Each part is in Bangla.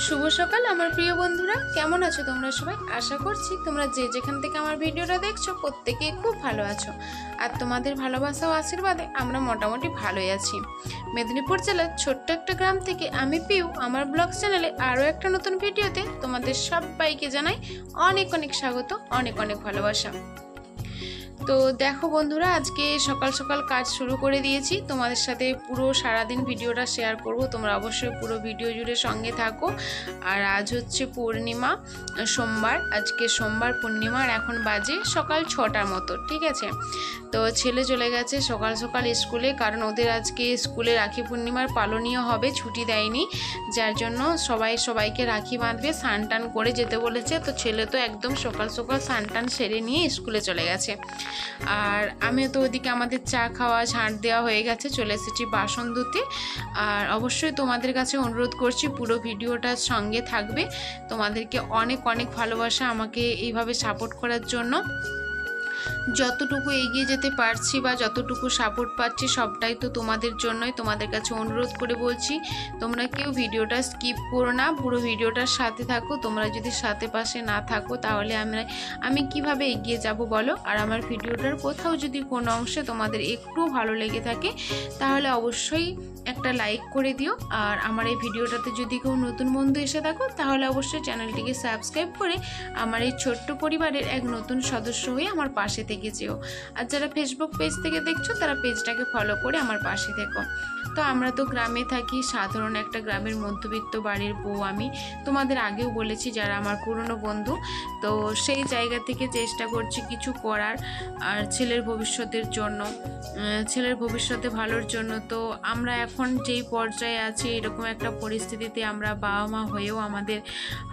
শুভ সকাল আমার প্রিয় বন্ধুরা, কেমন আছো তোমরা সবাই? আশা করছি তোমরা যে যেখান থেকে আমার ভিডিওটা দেখছো প্রত্যেকে খুব ভালো আছো। আর তোমাদের ভালোবাসা ও আশীর্বাদে আমরা মোটামুটি ভালোই আছি। মেদিনীপুর জেলার ছোট্ট একটা গ্রাম থেকে আমি পিউ আমার ব্লগ চ্যানেলে আরও একটা নতুন ভিডিওতে তোমাদের সবাইকে জানাই অনেক অনেক স্বাগত, অনেক অনেক ভালোবাসা। তো দেখো বন্ধুরা, আজকে সকাল সকাল কাজ শুরু করে দিয়েছি। তোমাদের সাথে পুরো সারাদিন ভিডিওটা শেয়ার করব, তোমরা অবশ্যই পুরো ভিডিও জুড়ে সঙ্গে থাকো। আর আজ হচ্ছে পূর্ণিমা, সোমবার, আজকে সোমবার পূর্ণিমার এখন বাজে সকাল 6টার মতো, ঠিক আছে। তো ছেলে চলে গেছে সকাল সকাল স্কুলে, কারণ ওদের আজকে স্কুলে রাখি পূর্ণিমার পালনীয় হবে, ছুটি দেয়নি, যার জন্য সবাইকে রাখি বাঁধবে, স্নান টান করে যেতে বলেছে। তো ছেলে তো একদম সকাল সকাল স্নান টান সেরে নিয়ে স্কুলে চলে গেছে। আর আমিও তো ওদিকে আমাদের চা খাওয়া ঝাঁট দেওয়া হয়ে গেছে, চলে এসেছি বাসন ধুতে। আর অবশ্যই তোমাদের কাছে অনুরোধ করছি পুরো ভিডিওটার সঙ্গে থাকবে। তোমাদেরকে অনেক অনেক ভালোবাসা আমাকে এইভাবে সাপোর্ট করার জন্য। যতটুকু এগিয়ে যেতে পারছি বা যতটুকু সাপোর্ট পাচ্ছি সবটাই তো তোমাদের জন্যই। তোমাদের কাছে অনুরোধ করে বলছি, তোমরা কেউ ভিডিওটা স্কিপ করো না, পুরো ভিডিওটার সাথে থাকো। তোমরা যদি সাথে পাশে না থাকো তাহলে আমি কিভাবে এগিয়ে যাব বলো। আর আমার ভিডিওটার কোথাও যদি কোনো অংশে তোমাদের একটু ভালো লেগে থাকে তাহলে অবশ্যই একটা লাইক করে দিও। আর আমার এই ভিডিওটাতে যদি কেউ নতুন বন্ধু এসে থাকো তাহলে অবশ্যই চ্যানেলটিকে সাবস্ক্রাইব করে আমার এই ছোট্ট পরিবারের এক নতুন সদস্য হয়ে আমার পাশে থেকে যেও। আর যারা ফেসবুক পেজ থেকে দেখছো তারা পেজটাকে ফলো করে আমার পাশে থেকো। তো আমরা তো গ্রামে থাকি, সাধারণ একটা গ্রামের মধ্যবিত্ত বাড়ির বউ আমি, তোমাদের আগেও বলেছি যারা আমার পুরনো বন্ধু। তো সেই জায়গা থেকে চেষ্টা করছি কিছু করার, আর ছেলের ভবিষ্যতের জন্য, ছেলের ভবিষ্যতে ভালোর জন্য। তো আমরা এখন যেই পর্যায়ে আছি, এরকম একটা পরিস্থিতিতে আমরা বাবা মা হয়েও আমাদের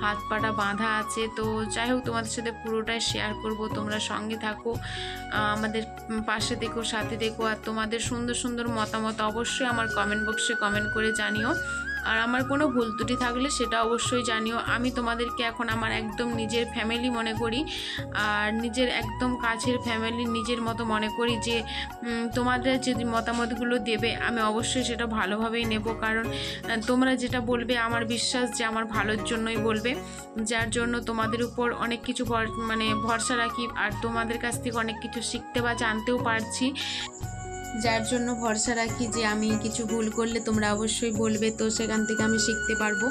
হাত পাটা বাঁধা আছে। তো যাই হোক, তোমাদের সাথে পুরোটাই শেয়ার করব, তোমরা সঙ্গে থাকো, আমাদের পাশে দেখো, সাথে দেখো। আর তোমাদের সুন্দর সুন্দর মতামত অবশ্যই আমার কমেন্ট বক্সে কমেন্ট করে জানিও। আর আমার কোনো ভুল ত্রুটি থাকলে সেটা অবশ্যই জানিও। আমি তোমাদেরকে এখন আমার একদম নিজের ফ্যামিলি মনে করি, আর নিজের একদম কাছের ফ্যামিলি নিজের মতো মনে করি। যে তোমাদের যে মতামতগুলো দেবে আমি অবশ্যই সেটা ভালোভাবেই নেব, কারণ তোমরা যেটা বলবে আমার বিশ্বাস যে আমার ভালোর জন্যই বলবে, যার জন্য তোমাদের উপর অনেক কিছু ভরসা রাখি। আর তোমাদের কাছ থেকে অনেক কিছু শিখতে বা জানতেও পারছি, যার জন্য ভরসা রাখি যে আমি কিছু ভুল করলে তোমরা অবশ্যই বলবে, তো সেখান থেকে আমি শিখতে পারবো।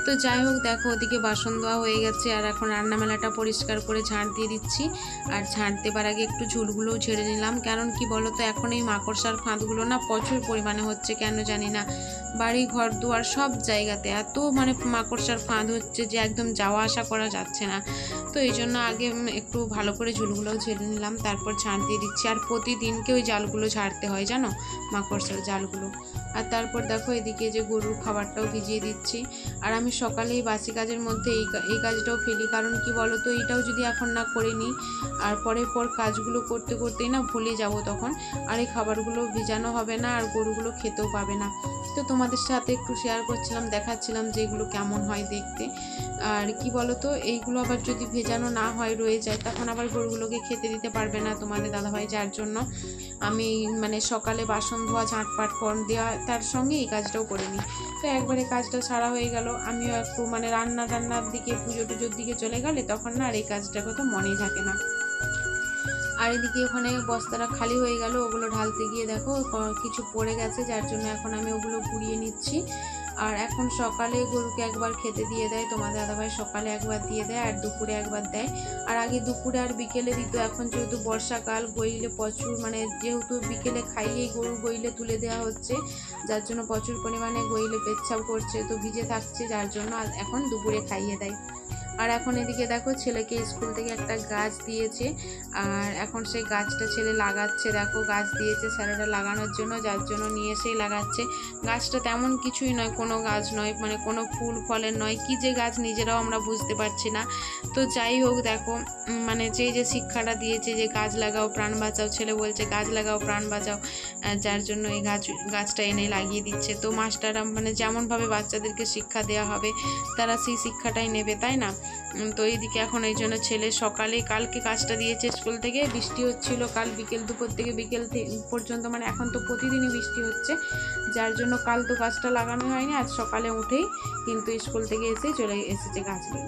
তো যাই হোক, দেখো ওদিকে বাসন ধোয়া হয়ে গেছে, আর এখন রান্নামেলাটা পরিষ্কার করে ঝাঁট দিয়ে দিচ্ছি। আর ঝাঁট দেবার আগে একটু ঝুলগুলোও ঝেড়ে নিলাম, কারণ কি বলো তো, এখন এই মাকড়সার ফাঁদগুলো না প্রচুর পরিমাণে হচ্ছে, কেন জানি না। বাড়ি ঘর দুয়ার সব জায়গাতে এত মাকড়সার ফাঁদ হচ্ছে যে একদম যাওয়া আসা করা যাচ্ছে না। তো এই জন্য আগে একটু ভালো করে ঝুলগুলোও ঝেড়ে নিলাম, তারপর ঝাঁট দিয়ে দিচ্ছি। আর প্রতিদিনকে ওই জালগুলো ঝাড়তে হয় জানো, মাকড়সার জালগুলো। আর তারপর দেখো এদিকে যে গরুর খাবারটাও ভিজিয়ে দিচ্ছি। আর আমি সকালে এই বাসি কাজের মধ্যে এই কাজটাও ফেলি, কারণ কি বলো তো, এইটাও যদি এখন না করে নিই আর পর কাজগুলো করতে করতেই না ভুলে যাব তখন, আর এই খাবারগুলো ভিজানো হবে না আর গরুগুলো খেতেও পাবে না। তো তোমাদের সাথে একটু শেয়ার করছিলাম, দেখাচ্ছিলাম যে এগুলো কেমন হয় দেখতে। আর কি বলো তো, এইগুলো আবার যদি ভেজানো না হয় রয়ে যায়, তখন আবার গরুগুলোকে খেতে দিতে পারবে না তোমাদের দাদাভাই, যার জন্য আমি সকালে বাসন ধোয়া ঝাঁটপাট ফর্ম দেওয়া তার সঙ্গে এই কাজটাও করে নিই। তো একবারে কাজটা সারা হয়ে গেল, আমিও একটু রান্নার দিকে, পুজোর দিকে চলে গেলে তখন না আর এই কাজটার কথা মনেই থাকে না। আর এদিকে ওখানে বস্তাটা খালি হয়ে গেল, ওগুলো ঢালতে গিয়ে দেখো কিছু পড়ে গেছে, যার জন্য এখন আমি ওগুলো কুড়িয়ে নিচ্ছি। আর এখন সকালে গরুকে একবার খেতে দিয়ে দেয় তোমাদের দাদাভাই, সকালে একবার দিয়ে দেয় আর দুপুরে একবার দেয়। আর আগে দুপুরে আর বিকেলে দিত, এখন যেহেতু বর্ষাকাল, গইলে প্রচুর যেহেতু বিকেলে খাইয়েই গরু গইলে তুলে দেওয়া হচ্ছে, যার জন্য প্রচুর পরিমাণে গইলে পেচ্ছাপ করছে, তো ভিজে থাকছে, যার জন্য এখন দুপুরে খাইয়ে দেয়। আর এখন এদিকে দেখো ছেলেকে স্কুল থেকে একটা গাছ দিয়েছে, আর এখন সেই গাছটা ছেলে লাগাচ্ছে। দেখো গাছ দিয়েছে স্যারেরা লাগানোর জন্য, যার জন্য নিয়ে এসেই লাগাচ্ছে। গাছটা তেমন কিছুই নয়, কোনো গাছ নয়, কোনো ফুল ফলের নয়, কি যে গাছ নিজেরাও আমরা বুঝতে পারছি না। তো যাই হোক, দেখো যে শিক্ষাটা দিয়েছে যে গাছ লাগাও প্রাণ বাঁচাও, ছেলে বলছে গাছ লাগাও প্রাণ বাঁচাও, যার জন্য এই গাছটা এনে লাগিয়ে দিচ্ছে। তো মাস্টাররা যেমনভাবে বাচ্চাদেরকে শিক্ষা দেওয়া হবে তারা সেই শিক্ষাটাই নেবে, তাই না? তো এইদিকে এখন এই জন্য ছেলে সকালে কালকে কাজটা দিয়েছে স্কুল থেকে, বৃষ্টি হচ্ছিল কাল বিকেল দুপুর থেকে বিকেল পর্যন্ত, মানে এখন তো প্রতিদিনই বৃষ্টি হচ্ছে, যার জন্য কাল তো গাছটা লাগানো হয়নি, আজ সকালে উঠেই কিন্তু স্কুল থেকে চলে এসেছে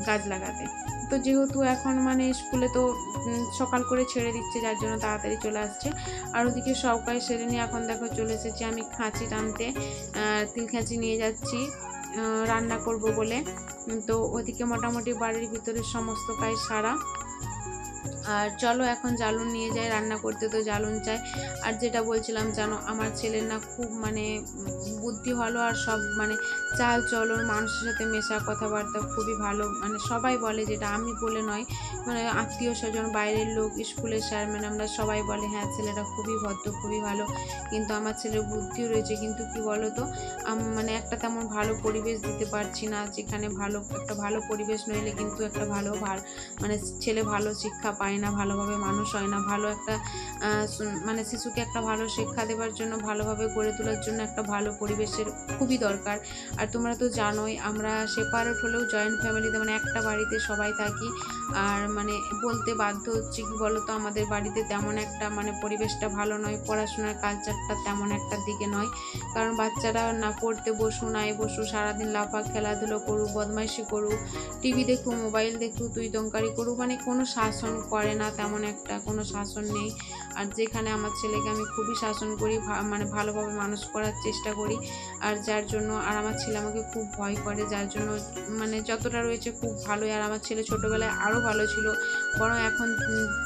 গাছ লাগাতে। তো যেহেতু এখন মানে স্কুলে তো সকাল করে ছেড়ে দিচ্ছে, যার জন্য তাড়াতাড়ি চলে আসছে। আর ওদিকে সব কাজ সেরে নিয়ে এখন দেখো চলে এসেছি আমি খাঁচি টানতে, তিল খাঁচি নিয়ে যাচ্ছি রান্না করব বলে। তো ওদিকে মোটামুটি বাড়ির ভিতরে সমস্ত কাজ সারা। আর চলো এখন জ্বালুন নিয়ে যাই, রান্না করতে তো জ্বালুন চাই। আর যেটা বলছিলাম জানো, আমার ছেলের না খুব মানে বুদ্ধি ভালো, আর সব মানে চাল চলন মানুষের সাথে মেশা কথাবার্তা খুবই ভালো, মানে সবাই বলে, যেটা আমি বলে নয়, মানে আত্মীয় স্বজন বাইরের লোক স্কুলের স্যার ম্যাডামরা সবাই বলে হ্যাঁ ছেলেটা খুবই ভদ্র খুবই ভালো। কিন্তু আমার ছেলের বুদ্ধিও রয়েছে, কিন্তু কি বলো তো মানে একটা তেমন ভালো পরিবেশ দিতে পারছি না, যেখানে একটা ভালো পরিবেশ নইলে কিন্তু একটা ভালো মানে ছেলে ভালো শিক্ষা পায় না, ভালোভাবে মানুষ হয় না। ভালো একটা মানে শিশুকে একটা ভালো শিক্ষা দেওয়ার জন্য, ভালোভাবে গড়ে তোলার জন্য একটা ভালো পরিবেশের খুবই দরকার। আর তোমরা তো জানোই আমরা সেপারেট হলেও জয়েন্ট ফ্যামিলিতে মানে একটা বাড়িতে সবাই থাকি। আর মানে বলতে বাধ্য হচ্ছে কি বলতো, আমাদের বাড়িতে তেমন একটা মানে পরিবেশটা ভালো নয়, পড়াশোনার কালচারটা তেমন একটা দিকে নয়। কারণ বাচ্চারা না পড়তে বসু নাই বসু, সারাদিন লাফা খেলাধুলো করুক, বদমাইশি করুক, টিভি দেখুক, মোবাইল দেখুক, তুই তঙ্কারি করুক, মানে কোনো শাসন করে না, তেমন একটা কোনো শাসন নেই। আর যেখানে আমার ছেলেকে আমি খুবই শাসন করি, মানে ভালোভাবে মানুষ করার চেষ্টা করি। আর যার জন্য আর আমার ছেলে আমাকে খুব ভয় করে, যার জন্য মানে যতটা রয়েছে খুব ভালোই। আর আমার ছেলে ছোটোবেলায় আরও ভালো ছিল, বরং এখন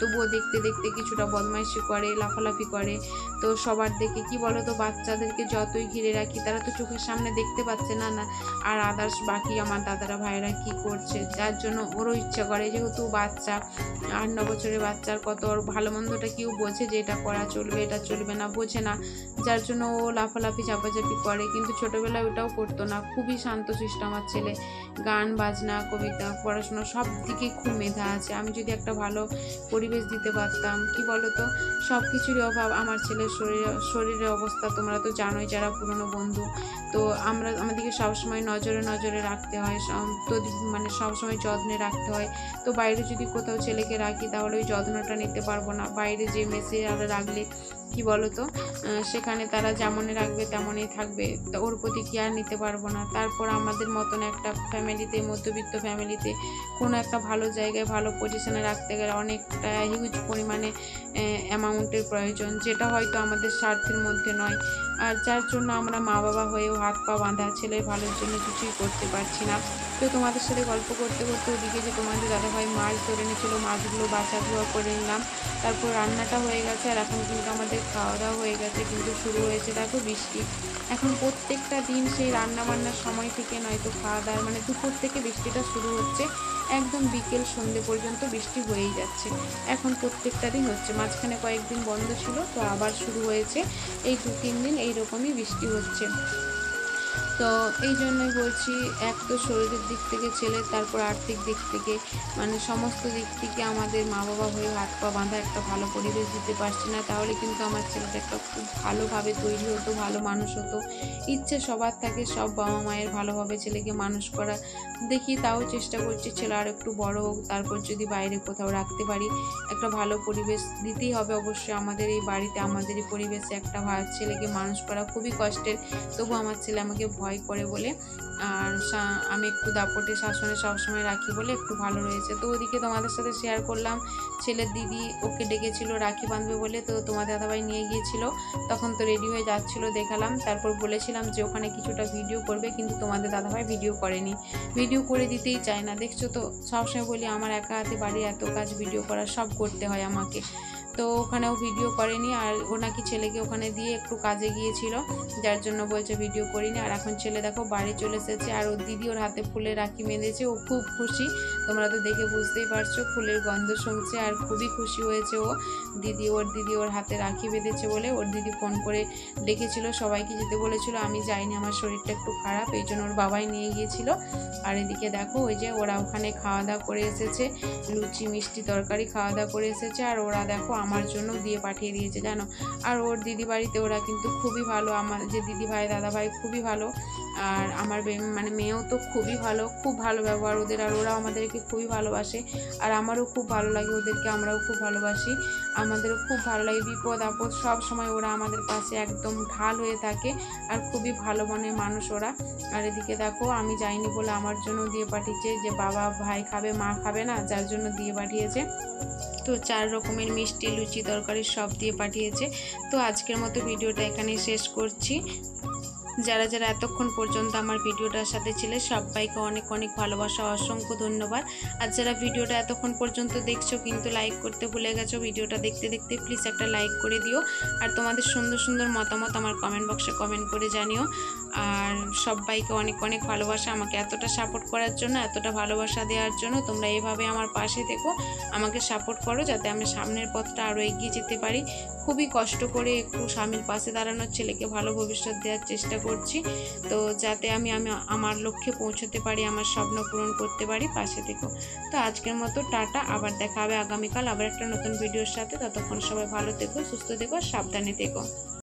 তবুও দেখতে দেখতে কিছুটা বদমাইশি করে, লাফালাফি করে। তো সবার দেখে কি বলো তো, বাচ্চাদেরকে যতই ঘিরে রাখি তারা তো চোখের সামনে দেখতে পাচ্ছে না না আর আদার্স বাকি আমার দাদারা ভাইরা কি করছে, যার জন্য ওরও ইচ্ছা করে, যেহেতু বাচ্চা 8-9 বছরের বাচ্চার কত ওর ভালো মন্দটা কেউ বোঝে যে এটা করা চলবে এটা চলবে না, বোঝে না, যার জন্য ও লাফালাফি চাপাচাপি করে। কিন্তু ছোটোবেলায় ওটাও করতো না, খুবই শান্তশিষ্ট আমার ছেলে, গান বাজনা কবিতা পড়াশোনা সব দিকে খুব মেধা আছে। আমি যদি একটা ভালো পরিবেশ দিতে পারতাম, কি বলো তো, সব কিছুরই অভাব। আমার ছেলের শরীরের অবস্থা তোমরা তো জানোই যারা পুরনো বন্ধু, তো আমাদেরকে সবসময় নজরে রাখতে হয়, তো মানে সবসময় যত্নে রাখতে হয়। তো বাইরে যদি কোথাও ছেলেকে রাখি তাহলে ওই যত্নটা নিতে পারবো না। বাইরে যে মেসে আর রাখলে কি বলো তো, সেখানে তারা যেমনই রাখবে তেমনই থাকবে, তো ওর প্রতি কেয়ার নিতে পারবো না। তারপর আমাদের মতন একটা ফ্যামিলিতে, মধ্যবিত্ত ফ্যামিলিতে কোনো একটা ভালো জায়গায় ভালো পজিশনে রাখতে গেলে অনেকটা হিউজ পরিমাণে অ্যামাউন্টের প্রয়োজন, যেটা হয়তো আমাদের স্বার্থের মধ্যে নয়। আর যার জন্য আমরা মা বাবা হয়েও হাত পা বাঁধা, ছেলের ভালোর জন্য কিছুই করতে পারছি না। তো তোমাদের সাথে গল্প করতে করতে ওদিকে যে তোমাদের দাদাভাই মাছ ধরে নিয়েছিল, মাছগুলো বাছা ধোয়া করে নিলাম, তারপর রান্নাটা হয়ে গেছে। আর এখন কিন্তু আমাদের খাওয়া দাওয়া হয়ে গেছে, কিন্তু শুরু হয়েছে দেখো বৃষ্টি। এখন প্রত্যেকটা দিন সেই রান্না বান্নার সময় থেকে নয়তো খাওয়া দাওয়া মানে দুপুর থেকে বৃষ্টিটা শুরু হচ্ছে, একদম বিকেল সন্ধ্যে পর্যন্ত বৃষ্টি হয়েই যাচ্ছে। এখন প্রত্যেকটা দিন হচ্ছে, মাঝখানে কয়েকদিন বন্ধ ছিল, তো আবার শুরু হয়েছে। এই 2-3 দিন এইরকমই বৃষ্টি হচ্ছে। তো এই জন্যই বলছি, এক তো শরীরের দিক থেকে ছেলে, তারপর আর্থিক দিক থেকে মানে সমস্ত দিক থেকে আমাদের মা বাবা হয়ে হাত পা বাঁধা, একটা ভালো পরিবেশ দিতে পারছি না। তাহলে কিন্তু আমার ছেলেটা একটা খুব ভালোভাবে তৈরি হতো, ভালো মানুষ হতো। ইচ্ছে সবার থাকে, সব বাবা মায়ের ভালোভাবে ছেলেকে মানুষ করা। দেখি তাও চেষ্টা করছি ছেলে আর একটু বড় হোক, তারপর যদি বাইরে কোথাও রাখতে পারি। একটা ভালো পরিবেশ দিতেই হবে অবশ্যই, আমাদের এই বাড়িতে আমাদের এই পরিবেশে একটা ছেলেকে মানুষ করা খুবই কষ্টের। তবু আমার ছেলে আমাকে ভয় করে বলে, আর আমি একটু দাপটে শাসনে সবসময় রাখি বলে একটু ভালো রয়েছে। তো ওদিকে তোমাদের সাথে শেয়ার করলাম, ছেলের দিদি ওকে ডেকেছিল রাখি বাঁধবে বলে, তো তোমাদের দাদাভাই নিয়ে গিয়েছিল, তখন তো রেডি হয়ে যাচ্ছিলো, দেখালাম। তারপর বলেছিলাম যে ওখানে কিছুটা ভিডিও করবে, কিন্তু তোমাদের দাদাভাই ভিডিও করেনি, ভিডিও করে দিতেই চায় না। দেখছো তো, সবসময় বলি আমার একা হাতে বাড়ির এত কাজ, ভিডিও করা সব করতে হয় আমাকে, তো ওখানেও ভিডিও করেনি। আর ও নাকি ছেলেকে ওখানে দিয়ে একটু কাজে গিয়েছিল, যার জন্য বলছে ভিডিও করিনি। আর এখন ছেলে দেখো বাড়ি চলে এসেছে, আর ওর দিদি ওর হাতে ফুলের রাখি বেঁধেছে, ও খুব খুশি, তোমরা তো দেখে বুঝতেই পারছো, ফুলের গন্ধ শুনছে আর খুবই খুশি হয়েছে ও। ওর দিদি ওর হাতে রাখি বেঁধেছে বলে ওর দিদি ফোন করে ডেকেছিল, সবাইকে যেতে বলেছিল, আমি যাইনি, আমার শরীরটা একটু খারাপ, এই জন্য ওর বাবাই নিয়ে গিয়েছিল। আর এদিকে দেখো ওই যে ওরা ওখানে খাওয়া দাওয়া করে এসেছে, লুচি মিষ্টি তরকারি খাওয়া দাওয়া করে এসেছে। আর ওরা দেখো আমার জন্য দিয়ে পাঠিয়ে দিয়েছে জানো। আর ওর দিদি বাড়িতে ওরা কিন্তু খুবই ভালো, আমার যে দিদি ভাই দাদা ভাই খুবই ভালো, আর আমার মানে মেয়েও তো খুবই ভালো, খুব ভালো ব্যবহার ওদের, আর ওরা আমাদেরকে খুবই ভালোবাসে। আর আমারও খুব ভালো লাগে ওদেরকে, আমরাও খুব ভালোবাসি, আমাদেরও খুব ভালো লাগে। বিপদ আপদ সব সময় ওরা আমাদের পাশে একদম ঢাল হয়ে থাকে, আর খুবই ভালো মনের মানুষ ওরা। আর এদিকে দেখো আমি যাইনি বলে আমার জন্য দিয়ে পাঠিয়েছে, যে বাবা ভাই খাবে মা খাবে না, যার জন্য দিয়ে পাঠিয়েছে। তো 4 রকমের মিষ্টি লুচি তরকারি সব দিয়ে পাঠিয়েছে। তো আজকের মতো ভিডিওটা এখানেই শেষ করছি। যারা যারা এতক্ষণ পর্যন্ত আমার ভিডিওটার সাথে ছিলে সবাইকে অনেক অনেক ভালোবাসা, অসংখ্য ধন্যবাদ। আর যারা ভিডিওটা এতক্ষণ পর্যন্ত দেখছো কিন্তু লাইক করতে ভুলে গেছো, ভিডিওটা দেখতে দেখতে প্লিজ একটা লাইক করে দিও। আর তোমাদের সুন্দর সুন্দর মতামত আমার কমেন্ট বক্সে কমেন্ট করে জানিও। আর সবাইকে অনেক অনেক ভালোবাসা, আমাকে এতটা সাপোর্ট করার জন্য, এতটা ভালোবাসা দেওয়ার জন্য। তোমরা এইভাবে আমার পাশে থেকো, আমাকে সাপোর্ট করো যাতে আমি সামনের পথটা আরও এগিয়ে যেতে পারি। খুবই কষ্ট করে একটু স্বামীর পাশে দাঁড়ানোর, ছেলেকে ভালো ভবিষ্যৎ দেওয়ার চেষ্টা করছি। তো যাতে আমি আমার লক্ষ্যে পৌঁছতে পারি, আমার স্বপ্ন পূরণ করতে পারি, পাশে থেকো। তো আজকের মতো টাটা, আবার দেখা হবে আগামীকাল আবার একটা নতুন ভিডিওর সাথে। ততক্ষণ সবাই ভালো থেকো, সুস্থ থেকো, সাবধানে থেকো।